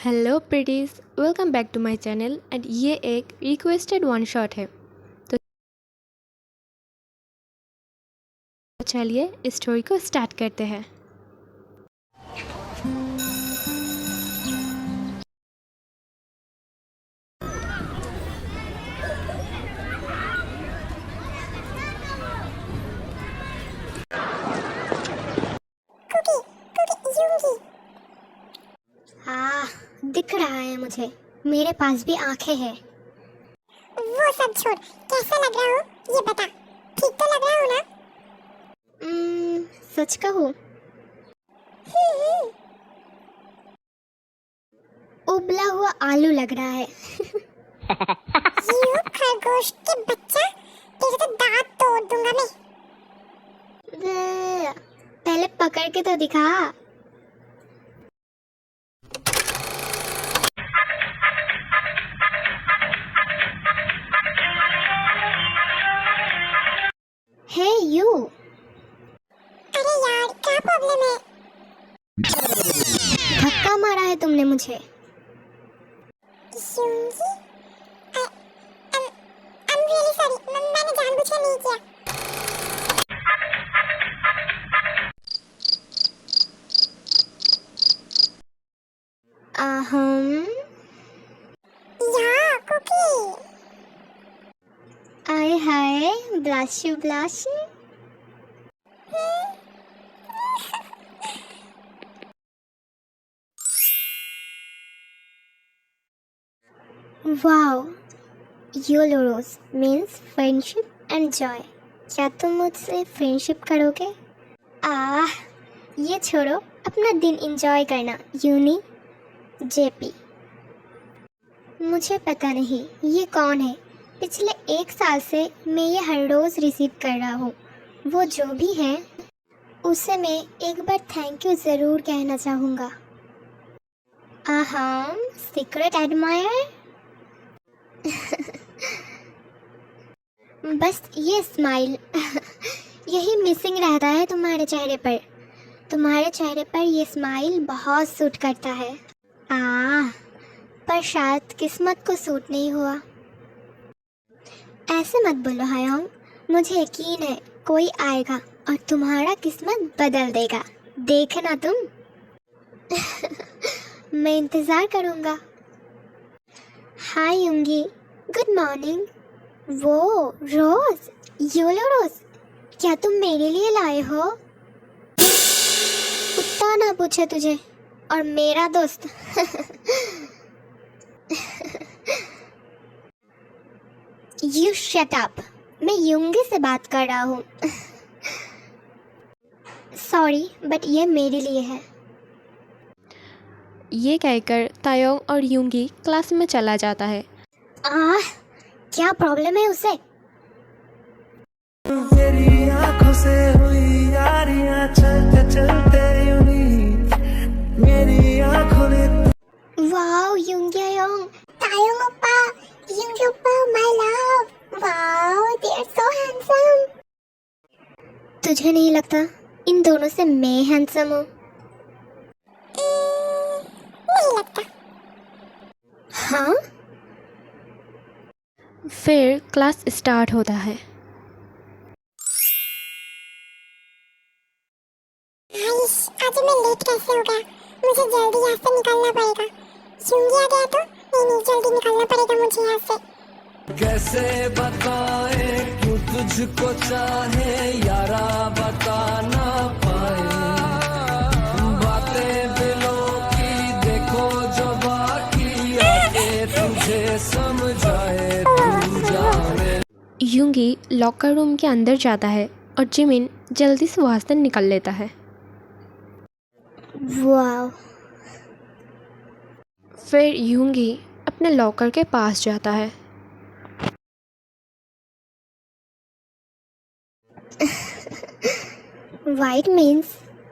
Hello pretties, welcome back to my channel. And ये एक requested one shot है, तो चलिए इस स्टोरी को स्टार्ट करते हैं। दिख रहा है मुझे, मेरे पास भी आंखें हैं। वो सब छोड़, कैसा लग रहा हूँ ये बता। ठीक तो लग रहा हूँ ना? सच कहूँ, उबला हुआ आलू लग रहा है। यू खरगोश के बच्चा, तेरे तो दांत तोड़ दूंगा मैं। पहले पकड़ के तो दिखा। हे यू, अरे यार क्या प्रॉब्लम है? धक्का मारा है तुमने मुझे। यूंगी, I'm really sorry, मैंने जानबूझ के नहीं किया। या कुकी, आए हाय, ब्लश ब्लश। वाओ, योलोरोस मीन्स फ्रेंडशिप एंड जॉय। क्या तुम मुझसे फ्रेंडशिप करोगे? ये छोड़ो, अपना दिन एंजॉय करना। यूनी जेपी। मुझे पता नहीं ये कौन है। पिछले 1 साल से मैं ये हर रोज़ रिसीव कर रहा हूँ। वो जो भी है उसे मैं एक बार थैंक यू ज़रूर कहना चाहूँगा। Secret admire. बस ये स्माइल यही मिसिंग रहता है तुम्हारे चेहरे पर। तुम्हारे चेहरे पर ये स्माइल बहुत सूट करता है। पर शायद किस्मत को सूट नहीं हुआ। ऐसे मत बोलो हायोंग, मुझे यकीन है कोई आएगा और तुम्हारा किस्मत बदल देगा। देखना तुम। मैं इंतज़ार करूँगा। हाय यूंगी, गुड मॉर्निंग। वो रोज, योलो रोज, क्या तुम मेरे लिए लाए हो? कुत्ता ना पूछे तुझे, और मेरा दोस्त। यू शट अप, मैं यूंगी से बात कर रहा हूँ। सॉरी, बट ये मेरे लिए है। ये कहकर तायोंग और यूंगी क्लास में चला जाता है। क्या प्रॉब्लम है उसे? तेरी आंखों से हुई यारियां, चलते चलते यूं मेरी आंखों ने। वाओ यूंगी, तायोंग ओप्पा, यूंगी ओप्पा, my love, wow, they are so handsome। तुझे नहीं लगता इन दोनों से मैं हैंडसम हूँ? नहीं लगता। हाँ? फिर क्लास स्टार्ट होता है। आज मैं लेट कैसे हो गया? मुझे जल्दी यहाँ से निकलना पड़ेगा। यूंगी आ गया तो नहीं, जल्दी निकलना पड़ेगा मुझे यहाँ से। कैसे बताए क्यों तुझको चाहे यारा, बता ना पाए बातें दिलों की, देखो जो बाकी आगे तुझे समझाए तू जाने। यूंगी लॉकर रूम के अंदर जाता है और जिमिन जल्दी से वहाँ से निकल लेता है। वाओ, फिर यूंगी अपने लॉकर के पास जाता है। White means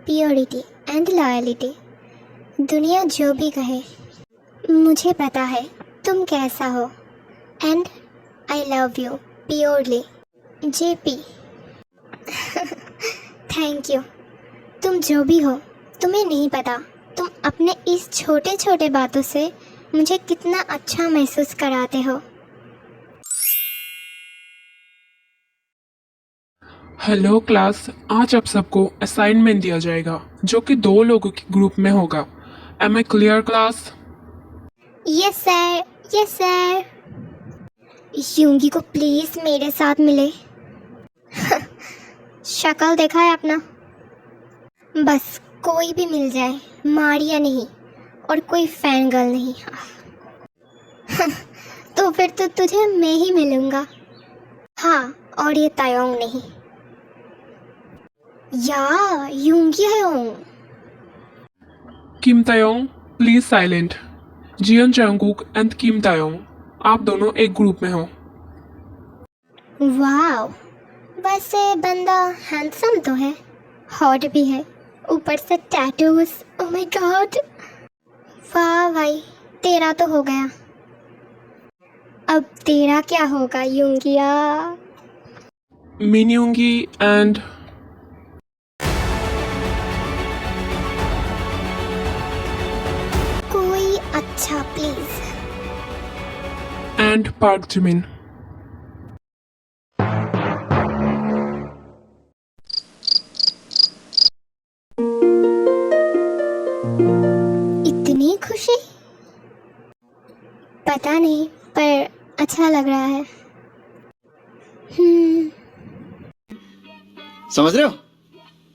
purity and loyalty. दुनिया जो भी कहे, मुझे पता है तुम कैसा हो, and I love you purely. JP. Thank you. तुम जो भी हो, तुम्हें नहीं पता तुम अपने इस छोटे छोटे बातों से मुझे कितना अच्छा महसूस कराते हो। हेलो क्लास, आज आप सबको असाइनमेंट दिया जाएगा जो कि 2 लोगों के ग्रुप में होगा। Am I clear class? Yes sir, yes sir. Yoongi को प्लीज मेरे साथ मिले। शक्ल देखा है अपना? बस कोई भी मिल जाए, मारिया नहीं और कोई फैन गर्ल नहीं। तो फिर तो तुझे मैं ही मिलूंगा। हाँ, और ये तायोंग नहीं। या यूंगी है वो। किम तायोंग, प्लीज साइलेंट। जियन जंगकुक एंड किम तायोंग, आप दोनों एक ग्रुप में हो। वाह, वैसे बंदा हैंडसम तो है, हॉट भी है, ऊपर से टैटूज। Oh my God. वाह भाई, तेरा तो हो गया, अब तेरा क्या होगा यूंगिया? मिन यूंगी एंड कोई अच्छा प्लीज। And park Jimin. इतनी खुशी? पता नहीं, पर अच्छा लग रहा है। समझ रहे हो?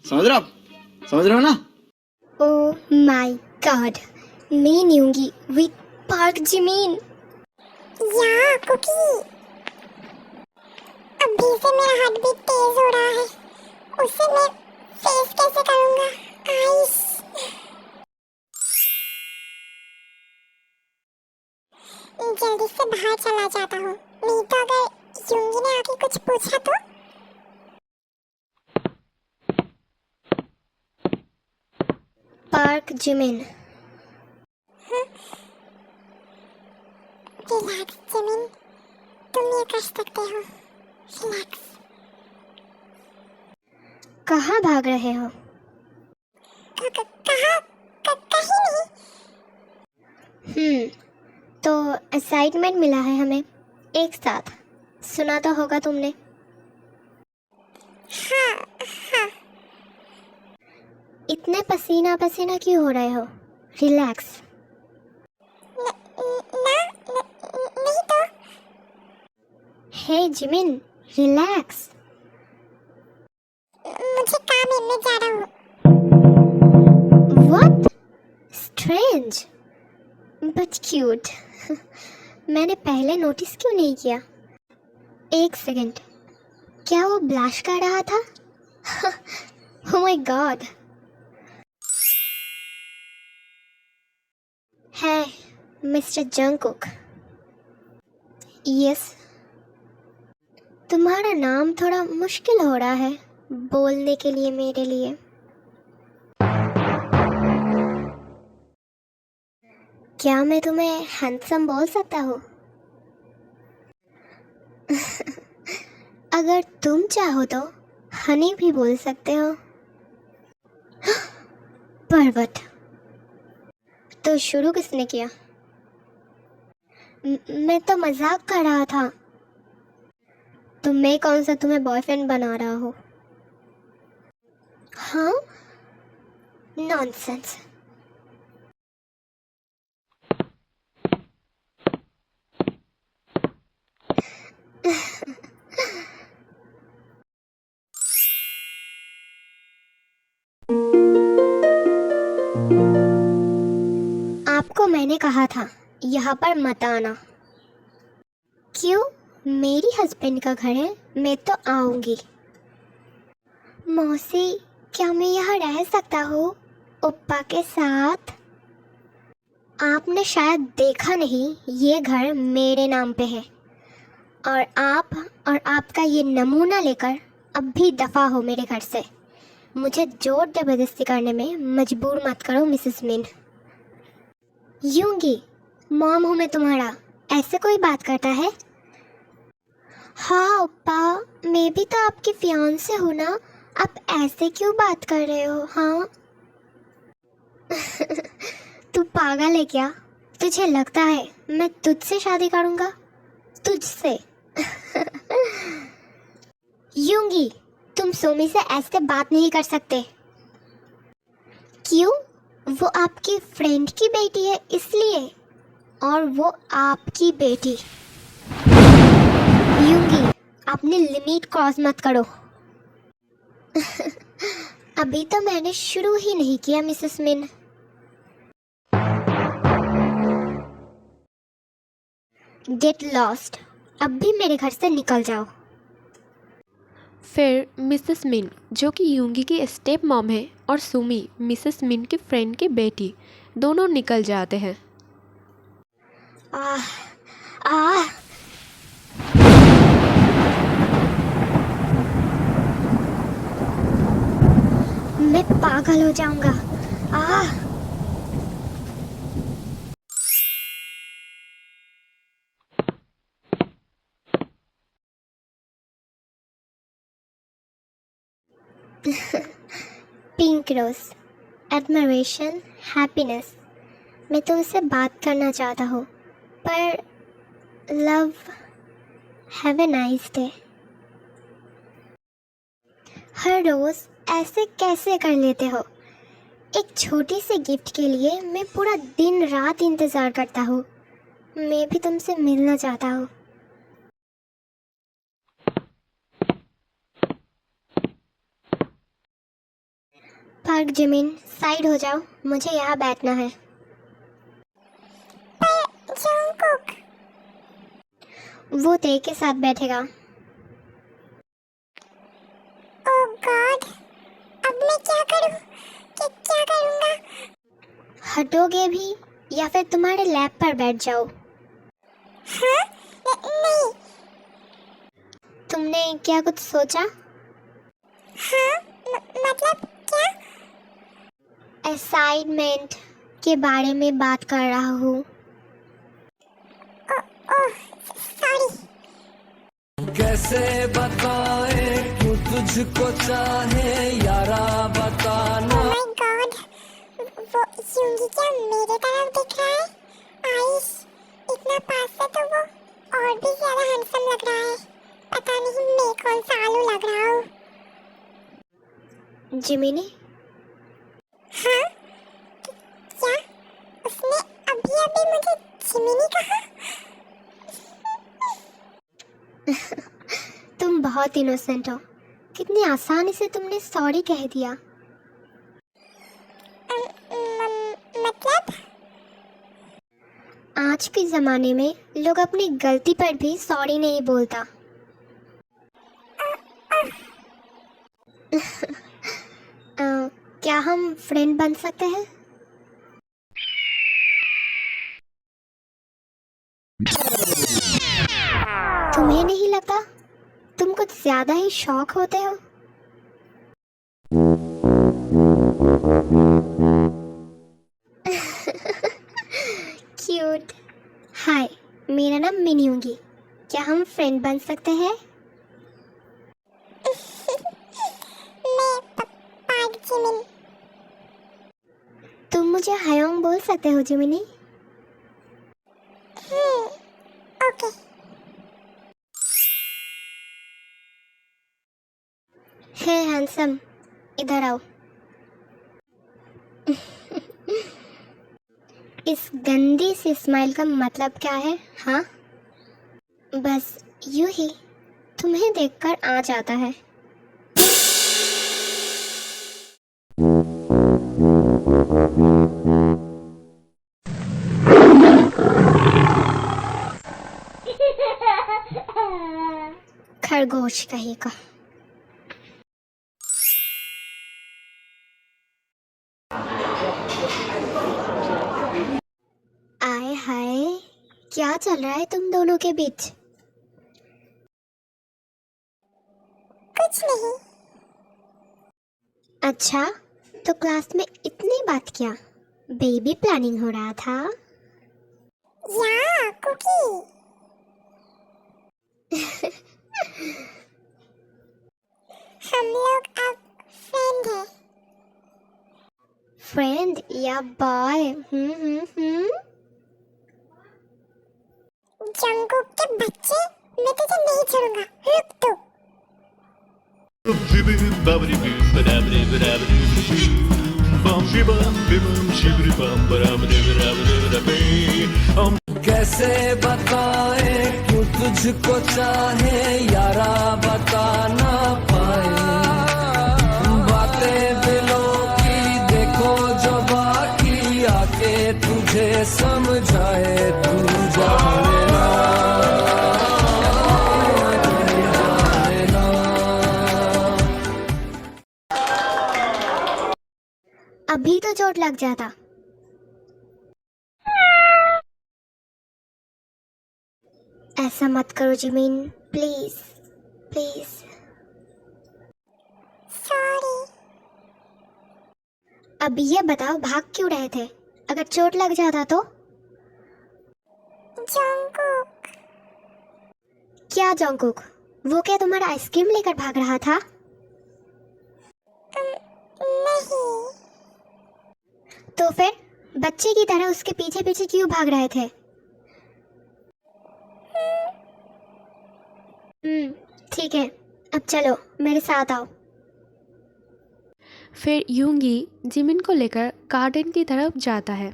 समझ रहे हो आप? समझ रहे हो ना? ओह माय गॉड, मैं यूंगी विद पार्क जिमिन। या कुकी, अभी से मेरा हार्ट बीट तेज हो रहा है, उससे मैं फेस कैसे करूंगा? आइस। जल्दी से बाहर चला जाता हूँ, नहीं तो अगर यूंगी ने आके कुछ पूछा तो। Park Jimin. रिलैक्स जिमिन, तुम ये कर सकते हो। रिलैक्स। कहाँ भाग रहे हो? कहाँ? कहीं नहीं। तो असाइनमेंट मिला है हमें एक साथ, सुना तो होगा तुमने। हाँ। इतने पसीना पसीना क्यों हो रहे हो? रिलैक्स। नहीं तो। हे जिमिन, रिलैक्स। मुझे काम है, मैं जा रहा हूँ। व्हाट? Strange but cute. मैंने पहले नोटिस क्यों नहीं किया? एक सेकंड, क्या वो ब्लश कर रहा था? Oh my God. है मिस्टर जंगकुक। यस, तुम्हारा नाम थोड़ा मुश्किल हो रहा है बोलने के लिए मेरे लिए। क्या मैं तुम्हें हैंडसम बोल सकता हूँ? अगर तुम चाहो तो हनी भी बोल सकते हो। पर्वत, तो शुरू किसने किया? मैं तो मजाक कर रहा था। तो मैं कौन सा तुम्हें बॉयफ्रेंड बना रहा हूँ? हाँ, नॉनसेंस। आपको मैंने कहा था यहाँ पर मत आना। क्यों? मेरी हस्बैंड का घर है, मैं तो आऊंगी। मौसी, क्या मैं यहाँ रह सकता हूँ ओप्पा के साथ? आपने शायद देखा नहीं, ये घर मेरे नाम पे है और आप और आपका ये नमूना लेकर अब भी दफा हो मेरे घर से। मुझे जोर जबरदस्ती करने में मजबूर मत करो मिसेस मिन। यूंगी, मॉम हूँ मैं तुम्हारा, ऐसे कोई बात करता है? हाँ ओप्पा, मैं भी तो आपकी फियांसे हूँ ना, आप ऐसे क्यों बात कर रहे हो? हाँ तू पागल है क्या? तुझे लगता है मैं तुझसे शादी करूंगा? तुझसे? यूंगी, तुम सोमी से ऐसे बात नहीं कर सकते। क्यों? वो आपकी फ्रेंड की बेटी है इसलिए, और वो आपकी बेटी। यूंगी, अपनी लिमिट क्रॉस मत करो। अभी तो मैंने शुरू ही नहीं किया मिसेस मिन। Get lost. अब भी मेरे घर से निकल जाओ। फिर मिसेस मिन, जो कि यूंगी की स्टेप मॉम है, और सुमी, मिसेस मिन की फ्रेंड की बेटी, दोनों निकल जाते हैं। आह आह मैं पागल हो जाऊंगा। Ah pink rose, admiration, happiness. मैं तुमसे बात करना चाहता हूँ, पर love, have a nice day. हर रोज ऐसे कैसे कर लेते हो? एक छोटी सी गिफ्ट के लिए मैं पूरा दिन रात इंतज़ार करता हूँ। मैं भी तुमसे मिलना चाहता हूँ। पार्क जिमिन, साइड हो जाओ, मुझे यहाँ बैठना है। जंगकुक, वो ते के साथ बैठेगा। ओह गॉड, अब मैं क्या करूं? क्या करूंगा? हटोगे भी या फिर तुम्हारे लैप पर बैठ जाओ? हाँ? नहीं। तुमने क्या कुछ सोचा? हाँ? मतलब क्या? असाइनमेंट के बारे में बात कर रहा हूँ। Oh sorry. कैसे बताए क्यों तुझको चाहे यारा बताना। ओह माय गॉड, वो यूंगी क्या मेरे तरफ दिख रहा है? आइस इतना पास से तो वो और भी ज्यादा हैंडसम लग रहा है। पता नहीं मैं कौन सा आलू लग रहा हूँ। जिमिनी, हाँ? क्या? उसने अभी अभी मुझे जिमिनी कहा? तुम बहुत इनोसेंट हो। कितनी आसानी से तुमने सॉरी कह दिया। मतलब? आज के ज़माने में लोग अपनी गलती पर भी सॉरी नहीं बोलता। क्या हम फ्रेंड बन सकते हैं? तुम्हें नहीं लगता तुम कुछ ज्यादा ही शौक होते हो? क्यूट। हाय, मेरा नाम मिनी होगी। क्या हम फ्रेंड बन सकते हैं? मैं पार्क जिमिन। तुम मुझे हायोंग बोल सकते हो जिमिनी। ओके। हे हैंडसम, इधर आओ। इस गंदी सी स्माइल का मतलब क्या है? हाँ, बस यूं ही तुम्हें देखकर आ जाता है। खरगोश कहीं का। आए हाय, क्या चल रहा है तुम दोनों के बीच? कुछ नहीं। अच्छा, तो क्लास में इतनी बात क्या? बेबी प्लानिंग हो रहा था? या कुकी। हम लोग अब फ्रेंड हैं। फ्रेंड या बॉय? जंगकुक के बच्चे, मैं तुझे नहीं छोड़ूंगा, रुक तू। कैसे बताए क्यों तुझको चाहे यारा, बता ना पाए बातें दिलों की, देखो जो बाकी आके तुझे समझाए, तू जाने ना। अभी तो चोट लग जाता। ऐसा मत करो जिमिन, प्लीज प्लीज। सॉरी। अब ये बताओ भाग क्यों रहे थे? अगर चोट लग जाता तो? जंगकुक। क्या जंगकुक? वो क्या तुम्हारा आइसक्रीम लेकर भाग रहा था? नहीं। तो फिर बच्चे की तरह उसके पीछे पीछे क्यों भाग रहे थे? ठीक है, अब चलो मेरे साथ आओ। फिर यूंगी जिमिन को लेकर गार्डन की तरफ जाता है।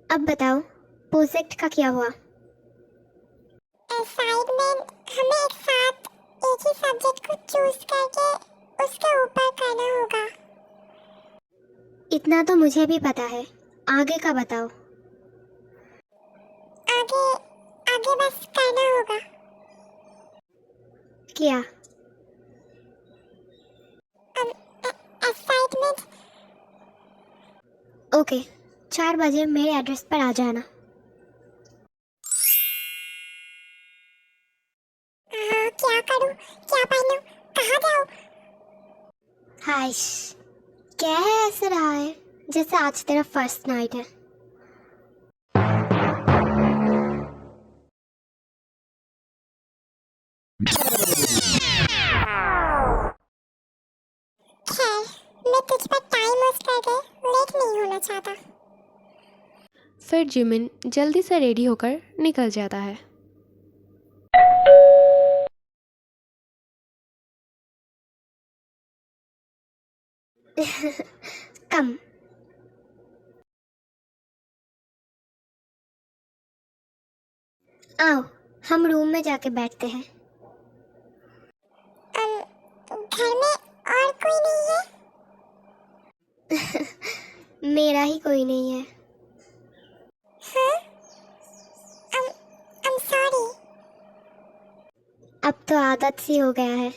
अब बताओ प्रोजेक्ट का क्या हुआ? असाइनमेंट हमें एक साथ एक ही सब्जेक्ट को चूज करके उसके ऊपर करना होगा। इतना तो मुझे भी पता है, आगे का बताओ। आगे आगे बस करना होगा। क्या? असाइनमेंट। ओके, 4 बजे मेरे एड्रेस पर आ जाना। क्या करूं, क्या पहनूं, कहाँ जाऊं? हाइश, क्या है ऐसा रहा है जैसे आज तेरा फर्स्ट नाइट है? खैर, मैं तुझ पर टाइम वेस्ट करके लेट नहीं होना चाहता। फिर जिमिन जल्दी से रेडी होकर निकल जाता है। कम। आओ हम रूम में जाके बैठते हैं। घर में और कोई नहीं है? मेरा ही कोई नहीं है। हाँ? I'm sorry। अब तो आदत सी हो गया है।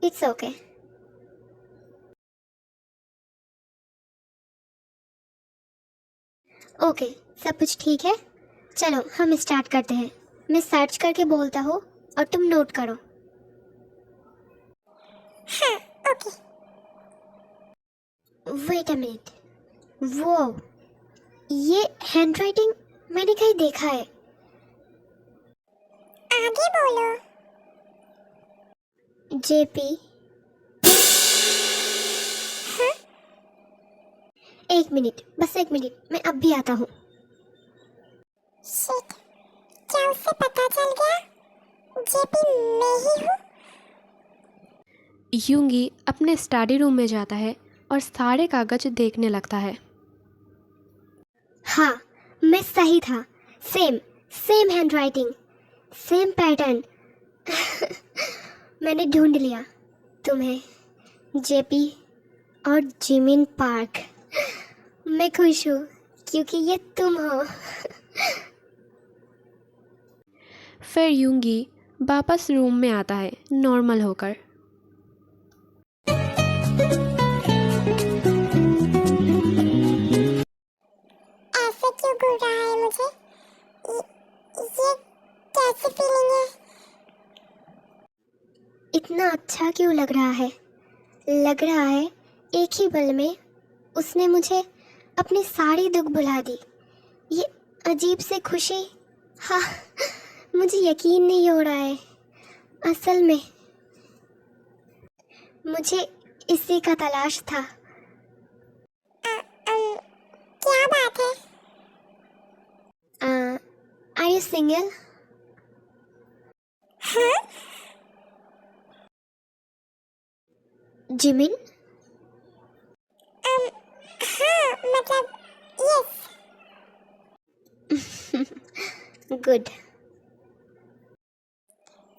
It's okay. ओके, सब कुछ ठीक है। चलो हम स्टार्ट करते हैं। मैं सर्च करके बोलता हूँ और तुम नोट करो। हाँ, ओके। वेट अ मिनट, वो ये हैंडराइटिंग मैंने कहीं देखा है। आगे बोलो। जेपी। हाँ? एक मिनट, बस एक मिनट, मैं अब भी आता हूँ। शिट, क्या उससे पता चल गया? जेपी मैं ही हूँ? यूंगी अपने स्टडी रूम में जाता है और सारे कागज देखने लगता है। हाँ, मैं सही था। Same same handwriting, same pattern. मैंने ढूंढ लिया तुम्हें, जेपी और जिमिन पार्क। मैं खुश हूँ क्योंकि ये तुम हो। फिर यूंगी वापस रूम में आता है नॉर्मल होकर। ऐसे क्यों घूर रहा है मुझे? ये कैसी फीलिंग है? इतना अच्छा क्यों लग रहा है? लग रहा है एक ही पल में उसने मुझे अपनी सारी दुख भुला दी। ये अजीब से खुशी, हाँ, मुझे यकीन नहीं हो रहा है। असल में मुझे इसी का तलाश था। क्या बात है? Are you single? हाँ? जिमिन? हाँ मतलब यस। गुड।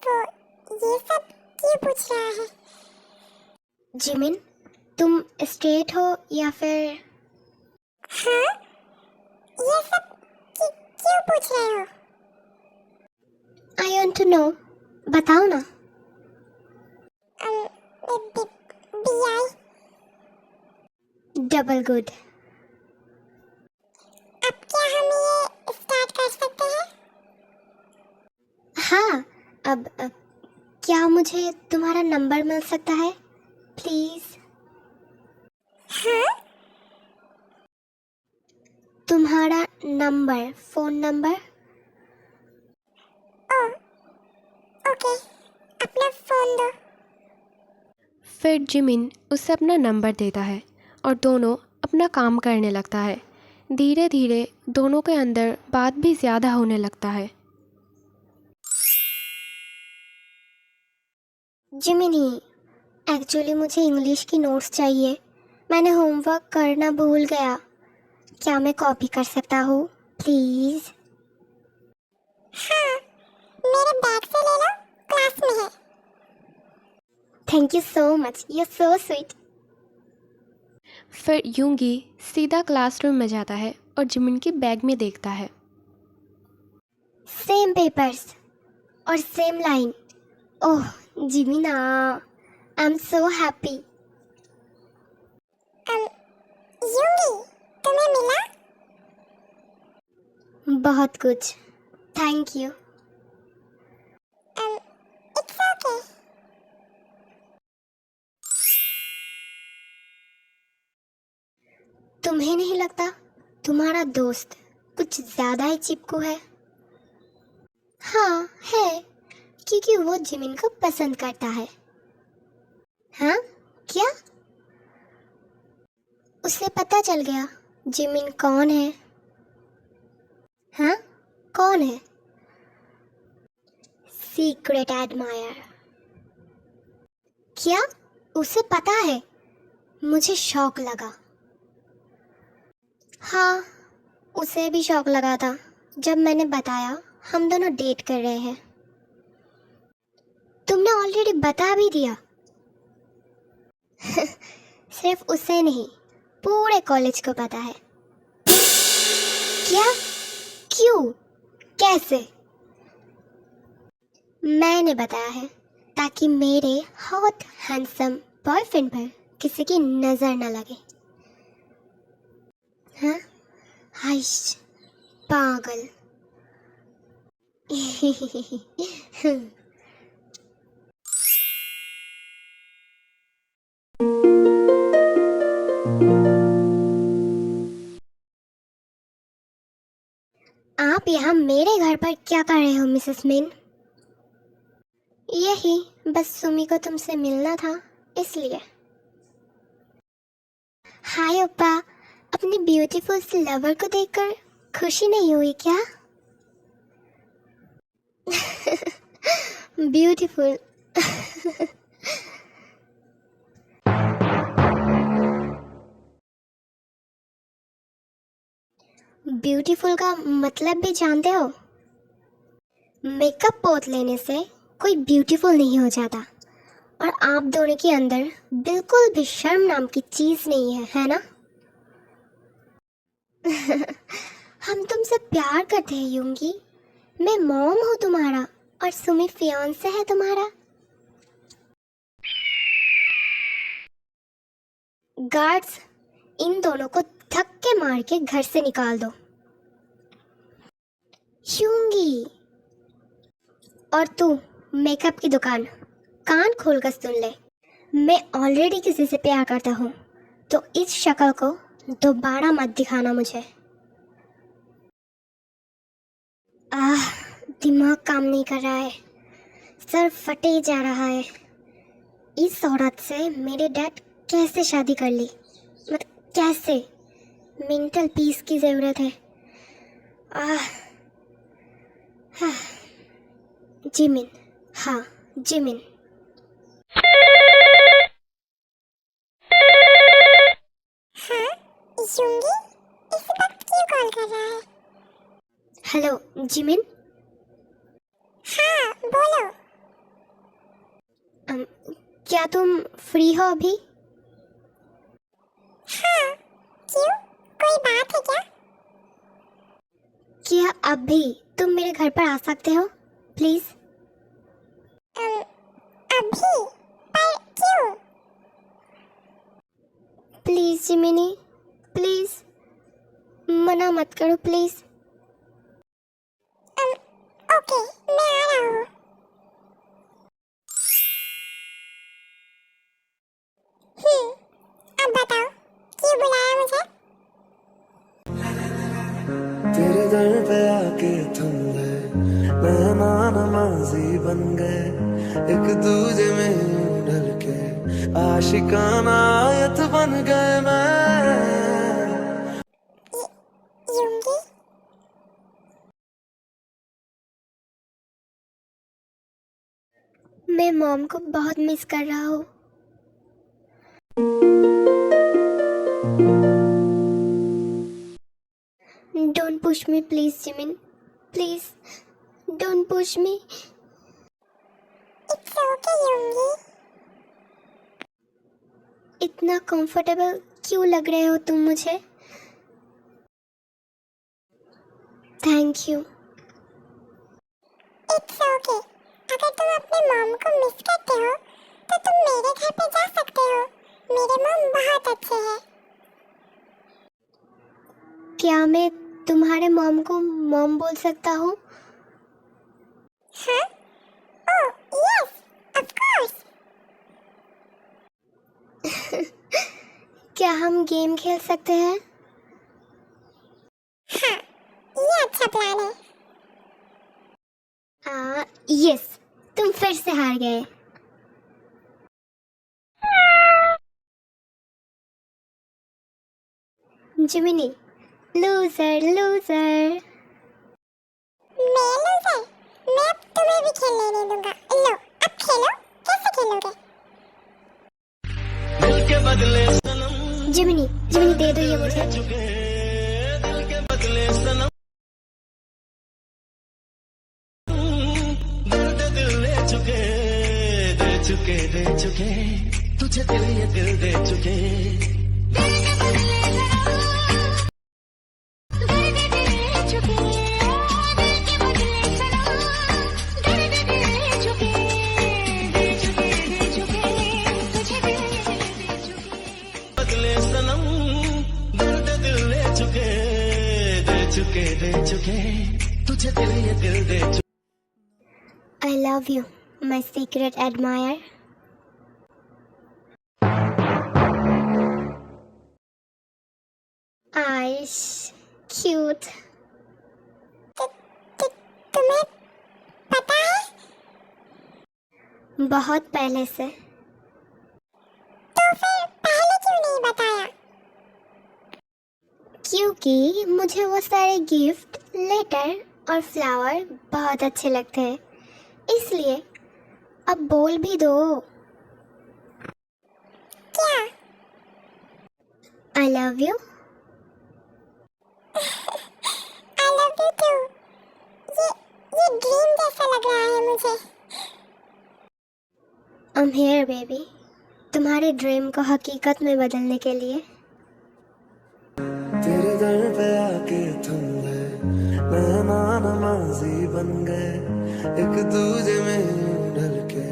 वो ये सब क्यों पूछ रहा है? जिमिन, तुम स्ट्रेट हो या फिर? हाँ? ये सब क्यों पूछ रहे हो? आई वांट टू नो, बताओ ना। BI। Double good. अब क्या हम ये स्टार्ट कर सकते हैं? हाँ, अब क्या मुझे तुम्हारा नंबर मिल सकता है प्लीज? हाँ? तुम्हारा नंबर, फोन नंबर। ओके, अपना फोन दो। फिर जिमिन उसे अपना नंबर देता है और दोनों अपना काम करने लगता है। धीरे धीरे दोनों के अंदर बात भी ज़्यादा होने लगता है। जिमिनी, एक्चुअली मुझे इंग्लिश की नोट्स चाहिए। मैंने होमवर्क करना भूल गया। क्या मैं कॉपी कर सकता हूँ प्लीज़? हाँ, मेरे बैग से ले लो, क्लास में है। Thank you so much, you are so sweet. फिर यूंगी सीधा क्लासरूम में जाता है और जिमिन की बैग में देखता है। सेम पेपर्स और सेम लाइन। ओह जिमिना, I am so happy. Yoongi, तुम्हें मिला? बहुत कुछ, थैंक यू। It's okay. तुम्हें नहीं लगता तुम्हारा दोस्त कुछ ज़्यादा ही चिपकू है? हाँ है, क्योंकि वो जिमिन को पसंद करता है। हाँ क्या? उसे पता चल गया जिमिन कौन है? हाँ कौन है? Secret admire. क्या उसे पता है? मुझे शौक लगा। हाँ, उसे भी शौक लगा था जब मैंने बताया हम दोनों डेट कर रहे हैं। तुमने ऑलरेडी बता भी दिया। सिर्फ उसे नहीं, पूरे कॉलेज को पता है। क्या? क्यों? कैसे? मैंने बताया है ताकि मेरे हॉट हैंडसम बॉयफ्रेंड पर किसी की नजर न लगे। हाँ? हाइश, पागल। आप यहाँ मेरे घर पर क्या कर रहे हो मिसेस मिन? यही, बस सुमी को तुमसे मिलना था इसलिए। हाय ओप्पा, अपनी ब्यूटीफुल सी लवर को देखकर खुशी नहीं हुई क्या? ब्यूटीफुल। ब्यूटीफुल का मतलब भी जानते हो? मेकअप पोत लेने से कोई ब्यूटीफुल नहीं हो जाता। और आप दोनों के अंदर बिल्कुल भी शर्म नाम की चीज नहीं है ना? हम तुमसे प्यार करते हैं यूंगी। मैं मॉम हूँ तुम्हारा और सुमी फियांसे है तुम्हारा। गार्ड्स, इन दोनों को धक्के मार के घर से निकाल दो। यूंगी, और तू मेकअप की दुकान, कान खोलकर सुन ले। मैं ऑलरेडी किसी से प्यार करता हूँ, तो इस शक्ल को दोबारा मत दिखाना मुझे। दिमाग काम नहीं कर रहा है, सर फटे जा रहा है। इस औरत से मेरे डैड कैसे शादी कर ली? मतलब कैसे? मेंटल पीस की ज़रूरत है। आह हाँ, जिमिन, हाँ जिमिन। हाँ यूंगी, इस वक्त क्यों कॉल कर रहा है? Hello Jimin. हाँ बोलो। क्या तुम फ्री हो अभी? हाँ क्यों, कोई बात है क्या? क्या अभी तुम मेरे घर पर आ सकते हो प्लीज़? अभी? पर क्यों? प्लीज़ जिमिनी, प्लीज़ मना मत करो प्लीज़। ओके, मैं आ रहा हूँ। अब बताओ, क्यों बुलाया मुझे? तेरे दर पे आके थम गए, मेहमान नमाजी बन गए, एक दूजे में ढल के आशिकाना आयत बन गए। यूंगी, मैं मॉम को बहुत मिस कर रहा हूँ। Don't push me please Jimin, please don't push me. It's okay Yoongi. इतना कंफर्टेबल क्यों लग रहे हो तुम मुझे? Thank you. इट्स ओके, अगर तुम अपने मॉम को मिस करते हो तो तुम मेरे घर पे जा सकते हो। मेरे मॉम बहुत अच्छे हैं। क्या मैं तुम्हारे मॉम को मॉम बोल सकता हूँ? हाँ? Oh yes, of course. क्या हम गेम खेल सकते हैं? हाँ, ये अच्छा प्लान है। यस, तुम फिर से हार गए। Gemini, loser loser. मैं लूजर? मैं अब तुम्हें भी खेलने नहीं दूंगा। लो, अब खेलो। कैसे खेलोगे? जिमिनी, जिमिनी दे दो ये मुझे। दे चुके तुझे दिल, ये दिल दे चुके। बदले सनम, दर्द दिल ले चुके, दे चुके तुझे दिल, ये दिल दे चुके। I love you, my secret admirer. Aish, cute. तुम्हें पता है? बहुत पहले से। तो फिर पहले क्यों नहीं बताया? क्योंकि मुझे वो सारे गिफ्ट, लेटर और फ्लावर बहुत अच्छे लगते हैं, इसलिए अब बोल भी दो। क्या? I love you. I love you too. ये ड्रीम जैसा लग रहा है मुझे। I'm here, baby. तुम्हारे ड्रीम को हकीकत में बदलने के लिए। तेरे दर पे आके थम गए, मेहमान नमाजी बन गए, एक दूजे में ढल के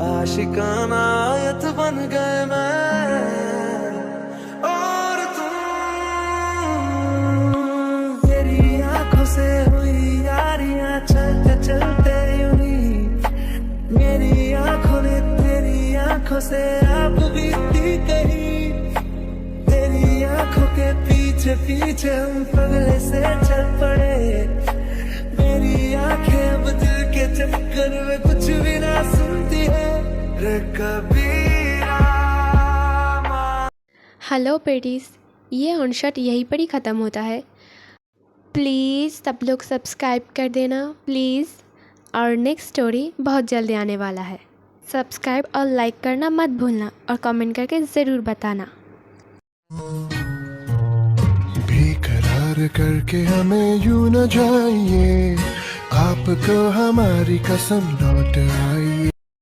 आशिकाना आयत बन गए। और तुम तेरी आंखों से हुई यारियां, चलते चलते यूं ही मेरी आंखों ने तेरी आंखों से आप बीती कहीं। तेरी आंखों के पीछे पीछे हम पगले से चल पड़े। मेरी आंखें अब दिल के चक्कर में कुछ भी ना सुनती है रे कबीरा। हेलो बेटीज, ये ऑनशॉट यहीं पर ही ख़त्म होता है। प्लीज़ सब लोग सब्सक्राइब कर देना प्लीज़, और नेक्स्ट स्टोरी बहुत जल्दी आने वाला है। सब्सक्राइब और लाइक करना मत भूलना और कमेंट करके ज़रूर बताना। बेकरार करके हमें यूं न जाइए, आपको हमारी कसम लौट आई।